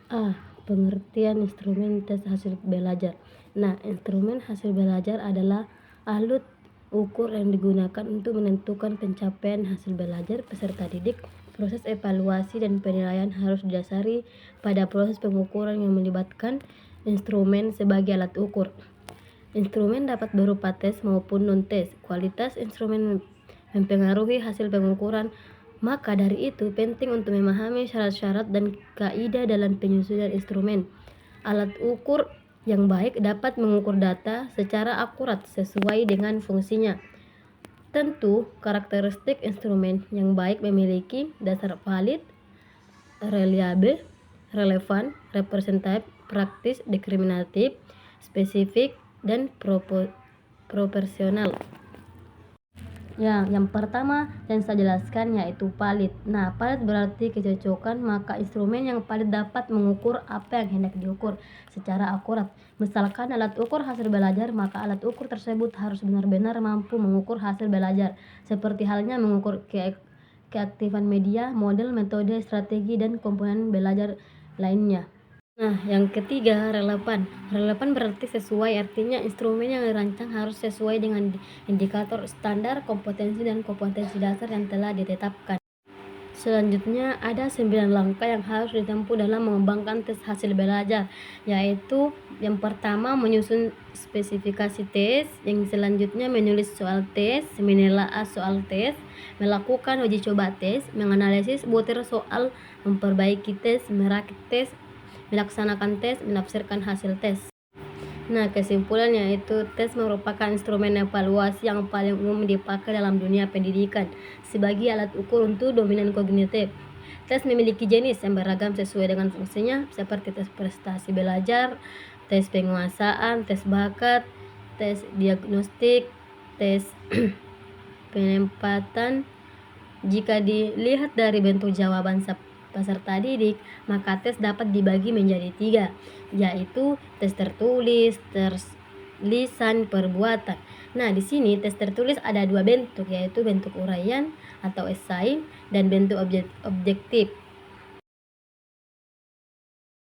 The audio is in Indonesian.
A. Pengertian instrumen tes hasil belajar. Nah, instrumen hasil belajar adalah alat ukur yang digunakan untuk menentukan pencapaian hasil belajar peserta didik. Proses evaluasi dan penilaian harus didasari pada proses pengukuran yang melibatkan instrumen sebagai alat ukur. Instrumen dapat berupa tes maupun non-tes. Kualitas instrumen mempengaruhi hasil pengukuran. Maka dari itu penting untuk memahami syarat-syarat dan kaidah dalam penyusunan instrumen. Alat ukur yang baik dapat mengukur data secara akurat sesuai dengan fungsinya. Tentu, karakteristik instrumen yang baik memiliki dasar valid, reliable, relevan, representatif, praktis, diskriminatif, spesifik, dan proporsional. Yang pertama yang saya jelaskan yaitu valid. Nah, valid berarti kecocokan, maka instrumen yang valid dapat mengukur apa yang hendak diukur secara akurat. Misalkan alat ukur hasil belajar, maka alat ukur tersebut harus benar-benar mampu mengukur hasil belajar, seperti halnya mengukur keaktifan media, model, metode, strategi, dan komponen belajar lainnya. Nah, yang ketiga, relevan. Relevan berarti sesuai, artinya instrumen yang dirancang harus sesuai dengan indikator standar kompetensi dan kompetensi dasar yang telah ditetapkan. Selanjutnya, ada 9 langkah yang harus ditempuh dalam mengembangkan tes hasil belajar, yaitu yang pertama menyusun spesifikasi tes, yang selanjutnya menulis soal tes, menelaah soal tes, melakukan uji coba tes, menganalisis butir soal, memperbaiki tes, merakit tes, melaksanakan tes, menafsirkan hasil tes. Nah, kesimpulannya itu tes merupakan instrumen evaluasi yang paling umum dipakai dalam dunia pendidikan sebagai alat ukur untuk dominan kognitif. Tes memiliki jenis yang beragam sesuai dengan fungsinya, seperti tes prestasi belajar, tes penguasaan, tes bakat, tes diagnostik, tes penempatan. Jika dilihat dari bentuk jawaban peserta didik, maka tes dapat dibagi menjadi 3, yaitu tes tertulis, tes lisan, perbuatan. Nah, di sini tes tertulis ada 2 bentuk, yaitu bentuk uraian atau esai dan bentuk objektif.